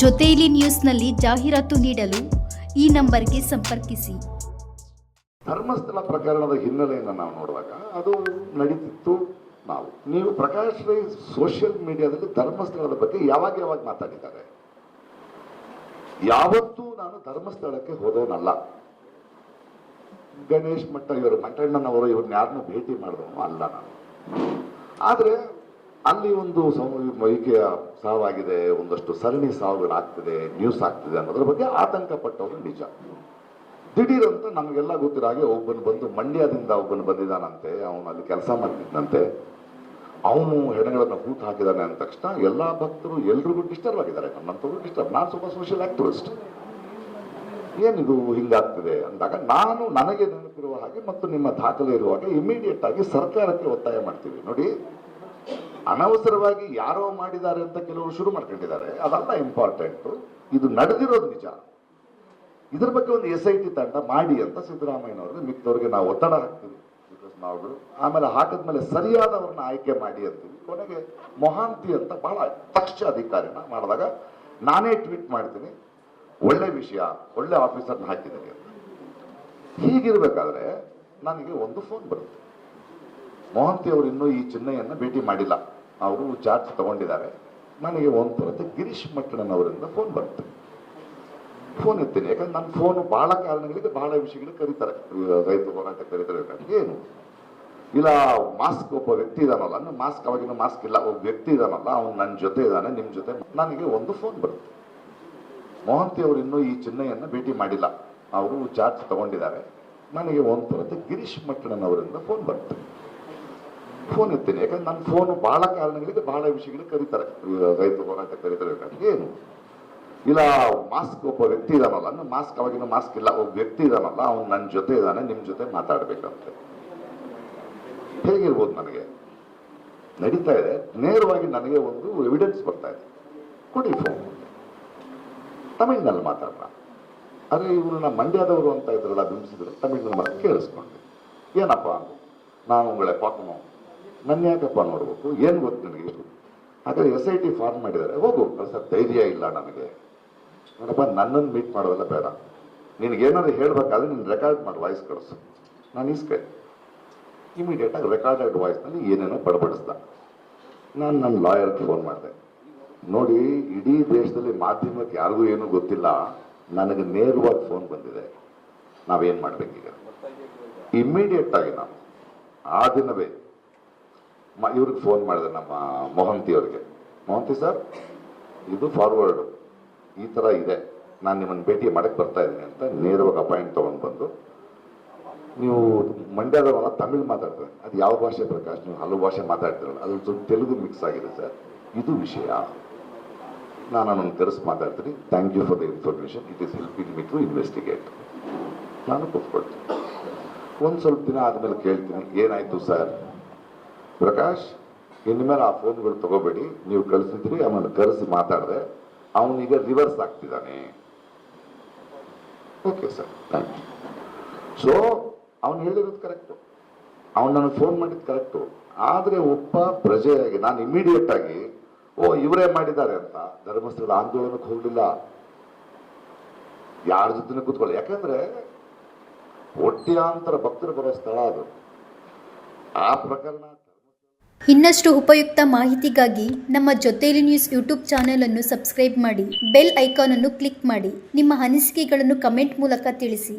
ಜೊತೆಯಲ್ಲಿ ನ್ಯೂಸ್ನಲ್ಲಿ ಜಾಹೀರಾತು ನೀಡಲು ಈ ನಂಬರ್ಗೆ ಸಂಪರ್ಕಿಸಿ. ಧರ್ಮಸ್ಥಳ ಪ್ರಕರಣದ ಹಿನ್ನೆಲೆಯನ್ನು ನಾವು ನೋಡುವಾಗ ಅದು ನಡೀತಿತ್ತು. ನೀವು ಪ್ರಕಾಶ್ ರೈ ಸೋಷಿಯಲ್ ಮೀಡಿಯಾದಲ್ಲಿ ಧರ್ಮಸ್ಥಳದ ಬಗ್ಗೆ ಯಾವಾಗ ಮಾತಾಡಿದ್ದಾರೆ? ಯಾವತ್ತೂ ನಾನು ಧರ್ಮಸ್ಥಳಕ್ಕೆ ಹೋದವನಲ್ಲ. ಗಣೇಶ್ ಮಠ ಇವರು ಮಂಟಣ್ಣನವರು ಇವ್ರನ್ನ ಯಾರನ್ನೂ ಭೇಟಿ ಮಾಡಿದವನು ಅಲ್ಲ ನಾನು. ಆದರೆ ಅಲ್ಲಿ ಒಂದು ವೈದ್ಯಕೀಯ ಸಾವಾಗಿದೆ, ಒಂದಷ್ಟು ಸರಣಿ ಸಾವುಗಳಾಗ್ತಿದೆ, ನ್ಯೂಸ್ ಆಗ್ತಿದೆ ಅನ್ನೋದ್ರ ಬಗ್ಗೆ ಆತಂಕ ಪಟ್ಟವರು ನಿಜ. ದಿಢೀರಂತ ನಮಗೆಲ್ಲ ಗೊತ್ತಿರೋ ಹಾಗೆ ಒಬ್ಬನು ಬಂದು ಮಂಡ್ಯದಿಂದ ಒಬ್ಬನು ಬಂದಿದ್ದಾನಂತೆ, ಅವನು ಅಲ್ಲಿ ಕೆಲಸ ಮಾಡ್ತಿದ್ದಂತೆ, ಅವನು ಹೆಣಗಳನ್ನು ಹೂತು ಹಾಕಿದ್ದಾನೆ ಅಂದ ತಕ್ಷಣ ಎಲ್ಲ ಭಕ್ತರು ಎಲ್ರಿಗೂ ಡಿಸ್ಟರ್ಬ್ ಆಗಿದ್ದಾರೆ. ನನ್ನಂತವ್ರು ಡಿಸ್ಟರ್ಬ್. ನಾನು ಸ್ವಲ್ಪ ಸೋಷಿಯಲ್ ಆಕ್ಟಿವಿಸ್ಟ್. ಏನಿದು ಹಿಂಗಾಗ್ತಿದೆ ಅಂದಾಗ ನನಗೆ ನೆನಪಿರುವ ಹಾಗೆ ಮತ್ತು ನಿಮ್ಮ ದಾಖಲೆ ಇರುವಾಗ ಇಮಿಡಿಯೇಟ್ ಆಗಿ ಸರ್ಕಾರಕ್ಕೆ ಒತ್ತಾಯ ಮಾಡ್ತೀವಿ. ನೋಡಿ, ಅನವಸರವಾಗಿ ಯಾರೋ ಮಾಡಿದ್ದಾರೆ ಅಂತ ಕೆಲವರು ಶುರು ಮಾಡ್ಕೊಂಡಿದ್ದಾರೆ, ಅದಲ್ಲ ಇಂಪಾರ್ಟೆಂಟು. ಇದು ನಡೆದಿರೋದು ನಿಜ. ಇದ್ರ ಬಗ್ಗೆ ಒಂದು SIT ತಂಡ ಮಾಡಿ ಅಂತ ಸಿದ್ದರಾಮಯ್ಯನವ್ರಿಗೆ ಮಿಕ್ಕದವ್ರಿಗೆ ನಾವು ಒತ್ತಡ ಹಾಕ್ತೀವಿ. ನಾವು ಆಮೇಲೆ ಹಾಕಿದ್ಮೇಲೆ ಸರಿಯಾದವ್ರನ್ನ ಆಯ್ಕೆ ಮಾಡಿ ಅಂತೀವಿ. ಕೊನೆಗೆ ಮೊಹಾಂತಿ ಅಂತ ಬಹಳ ದಕ್ಷ ಅಧಿಕಾರಿನ ಮಾಡಿದಾಗ ನಾನೇ ಟ್ವೀಟ್ ಮಾಡ್ತೀನಿ, ಒಳ್ಳೆ ವಿಷಯ, ಒಳ್ಳೆ ಆಫೀಸರ್ನ ಹಾಕಿದ್ದೀನಿ ಅಂತ. ಹೀಗಿರ್ಬೇಕಾದ್ರೆ ನನಗೆ ಒಂದು ಫೋನ್ ಬರುತ್ತೆ. ಮೊಹಾಂತಿ ಅವರು ಇನ್ನೂ ಈ ಚಿನ್ನಯ್ಯನ್ನ ಭೇಟಿ ಮಾಡಿಲ್ಲ, ಅವರು ಚಾರ್ಜ್ ತಗೊಂಡಿದ್ದಾರೆ. ನನಗೆ ಒಂದು ಬರುತ್ತೆ, ಗಿರೀಶ್ ಮಟ್ಟಣ್ಣನವರಿಂದ ಫೋನ್ ಬರುತ್ತೆ. ಫೋನ್ ಎತ್ತೀನಿ, ಯಾಕಂದ್ರೆ ನನ್ನ ಫೋನು ಬಹಳ ಕಾರಣಗಳಿಗೆ ಬಹಳ ವಿಷಯಗಳಿಗೆ ಕರೀತಾರೆ. ರೈತ ಹೋರಾಟ ಕರೀತಾರೆ. ಏನು ಇಲ್ಲ, ಮಾಸ್ಕ್ ಒಬ್ಬ ವ್ಯಕ್ತಿ ಇದಾನಲ್ಲ, ಮಾಸ್ಕ್ ಅವಾಗಿನ ಮಾಸ್ಕ್ ಇಲ್ಲ, ಒಬ್ಬ ವ್ಯಕ್ತಿ ಇದಾನಲ್ಲ, ಅವ್ನು ನನ್ನ ಜೊತೆ ಇದ್ದಾನೆ, ನಿಮ್ಮ ಜೊತೆ. ನನಗೆ ಒಂದು ಫೋನ್ ಬರುತ್ತೆ, ಮೊಹಾಂತಿ ಅವರು ಇನ್ನೂ ಈ ಚಿನ್ನಯ್ಯನ್ನ ಭೇಟಿ ಮಾಡಿಲ್ಲ, ಅವರು ಚಾರ್ಜ್ ತಗೊಂಡಿದ್ದಾರೆ. ನನಗೆ ಒಂದು ಬರುತ್ತೆ, ಗಿರೀಶ್ ಮಟ್ಟಣ್ಣನವರಿಂದ ಫೋನ್ ಬರುತ್ತೆ. ಫೋನ್ ಎತ್ತೀನಿ, ಯಾಕಂದ್ರೆ ನನ್ನ ಫೋನು ಬಹಳ ಕಾರಣಗಳಿಗೆ ಬಹಳ ವಿಷಯಗಳಿಗೆ ಕರೀತಾರೆ. ರೈತ ಹೋರಾಟ ಕರೀತಾರೆ. ಏನು ಇಲ್ಲ, ಮಾಸ್ಕ್ ಒಬ್ಬ ವ್ಯಕ್ತಿ ಇದಾನಲ್ಲ, ಮಾಸ್ಕ್ ಅವಾಗಿನ ಮಾಸ್ಕ್ ಇಲ್ಲ, ಒಬ್ಬ ವ್ಯಕ್ತಿ ಇದಾನಲ್ಲ, ಅವ್ನು ನನ್ನ ಜೊತೆ ಇದ್ದಾನೆ, ನಿಮ್ಮ ಜೊತೆ ಮಾತಾಡ್ಬೇಕಂತೆ. ಹೇಗಿರ್ಬೋದು? ನನಗೆ ನಡೀತಾ ಇದೆ, ನೇರವಾಗಿ ನನಗೆ ಒಂದು ಎವಿಡೆನ್ಸ್ ಬರ್ತಾ ಇದೆ, ಕೊಡಿ ಫೋನ್. ತಮಿಳ್ನಲ್ಲಿ ಮಾತಾಡೋಣ. ಅರೆ, ಇವ್ರನ್ನ ಮಂಡ್ಯದವರು ಅಂತ ಇದ್ರಲ್ಲ, ಬಿಂಬಿಸಿದ್ರು, ತಮಿಳ್ನಲ್ಲಿ ಕೇಳಿಸ್ಕೊಂಡೆ. ಏನಪ್ಪ ನಾನು ಉಂಗಳೇ ಪಾಕನು, ನನ್ನ ಯಾಕಪ್ಪ ನೋಡ್ಬೇಕು, ಏನು ಗೊತ್ತು ನನಗೆ? ಹಾಗಾದ್ರೆ SIT ಫಾರ್ಮ್ ಮಾಡಿದ್ದಾರೆ, ಹೋಗು. ಸರ್, ಧೈರ್ಯ ಇಲ್ಲ ನನಗೆ. ನೋಡಪ್ಪ, ನನ್ನನ್ನು ಮೀಟ್ ಮಾಡೋದೆಲ್ಲ ಬೇಡ. ನಿನಗೇನಾದ್ರು ಹೇಳ್ಬೇಕಾದ್ರೆ ನೀನು ರೆಕಾರ್ಡ್ ಮಾಡಿ ವಾಯ್ಸ್ ಕಳಿಸು. ನಾನು ಇಸ್ಕೆ ಇಮಿಡಿಯೇಟಾಗಿ ರೆಕಾರ್ಡೆಡ್ ವಾಯ್ಸ್ನಲ್ಲಿ ಏನೇನೋ ಬಡಬಡಿಸ್ದ. ನಾನು ನನ್ನ ಲಾಯರ್ಗೆ ಫೋನ್ ಮಾಡಿದೆ. ನೋಡಿ, ಇಡೀ ದೇಶದಲ್ಲಿ ಮಾಧ್ಯಮಕ್ಕೆ ಯಾರಿಗೂ ಏನೂ ಗೊತ್ತಿಲ್ಲ, ನನಗೆ ನೇರವಾಗಿ ಫೋನ್ ಬಂದಿದೆ, ನಾವೇನು ಮಾಡ್ಬೇಕೀಗ? ಇಮ್ಮಿಡಿಯೇಟ್ ಆಗಿ ನಾನು ಆ ದಿನವೇ ಇವ್ರಿಗೆ ಫೋನ್ ಮಾಡಿದೆ, ನಮ್ಮ ಮೊಹಂತಿ ಅವರಿಗೆ. ಮೊಹಂತಿ ಸರ್, ಇದು ಫಾರ್ವರ್ಡು ಈ ಥರ ಇದೆ, ನಾನು ನಿಮ್ಮನ್ನು ಭೇಟಿ ಮಾಡಕ್ಕೆ ಬರ್ತಾ ಇದ್ದೀನಿ ಅಂತ ನೇರವಾಗಿ ಅಪಾಯಿಂಟ್ ತೊಗೊಂಡು ಬಂದು, ನೀವು ಮಂಡ್ಯದವಲ್ಲ, ತಮಿಳ್ ಮಾತಾಡ್ತಾರೆ. ಅದು ಯಾವ ಭಾಷೆ ಪ್ರಕಾಶ್? ನೀವು ಹಲವು ಭಾಷೆ ಮಾತಾಡ್ತಿರಲ್ಲ, ಅದು ಸ್ವಲ್ಪ ತೆಲುಗು ಮಿಕ್ಸ್ ಆಗಿದೆ ಸರ್, ಇದು ವಿಷಯ. ನಾನು ಅದನ್ನು ಕರೆಸಿ ಮಾತಾಡ್ತೀನಿ. Thank you for the information, it is helping me to investigate. ನಾನು ಕೂತ್ಕೊಳ್ತೀನಿ. ಒಂದು ಸ್ವಲ್ಪ ದಿನ ಆದಮೇಲೆ ಕೇಳ್ತೀನಿ, ಏನಾಯಿತು ಸರ್? ಪ್ರಕಾಶ್, ಇನ್ಮೇಲೆ ಆ ಫೋನ್ಗಳು ತಗೋಬೇಡಿ, ನೀವು ಕಳಿಸಿದ್ರಿ, ಅವನನ್ನು ಕರೆಸಿ ಮಾತಾಡಿದೆ, ಅವನೀಗ ರಿವರ್ಸ್ ಆಗ್ತಿದ್ದಾನೆ. Okay sir, thank you. So ಅವನು ಹೇಳಿರೋದು ಕರೆಕ್ಟು, ಅವನು ನನಗೆ ಫೋನ್ ಮಾಡಿದ್ದು ಕರೆಕ್ಟು. ಆದರೆ ಒಬ್ಬ ಪ್ರಜೆಯಾಗಿ ನಾನು ಇಮಿಡಿಯೇಟ್ ಆಗಿ ಇವರೇ ಮಾಡಿದ್ದಾರೆ ಅಂತ ಧರ್ಮಸ್ಥಳದ ಆಂದೋಲನಕ್ಕೆ ಹೋಗಲಿಲ್ಲ, ಯಾರ ಜೊತೆ ಕೂತ್ಕೊಳ್ಳಿ. ಯಾಕಂದ್ರೆ ಕೋಟ್ಯಾಂತರ ಭಕ್ತರು ಬರೋ ಸ್ಥಳ ಅದು. ಆ ಪ್ರಕರಣ. ಇನ್ನಷ್ಟು ಉಪಯುಕ್ತ ಮಾಹಿತಿಗಾಗಿ ನಮ್ಮ ಜೊತೆಯಲ್ಲಿ ನ್ಯೂಸ್ ಯೂಟ್ಯೂಬ್ ಚಾನೆಲ್ ಅನ್ನು ಸಬ್ಸ್ಕ್ರೈಬ್ ಮಾಡಿ, ಬೆಲ್ ಐಕಾನ್ ಅನ್ನು ಕ್ಲಿಕ್ ಮಾಡಿ. ನಿಮ್ಮ ಅನಿಸಿಕೆಗಳನ್ನು ಕಮೆಂಟ್ ಮೂಲಕ ತಿಳಿಸಿ.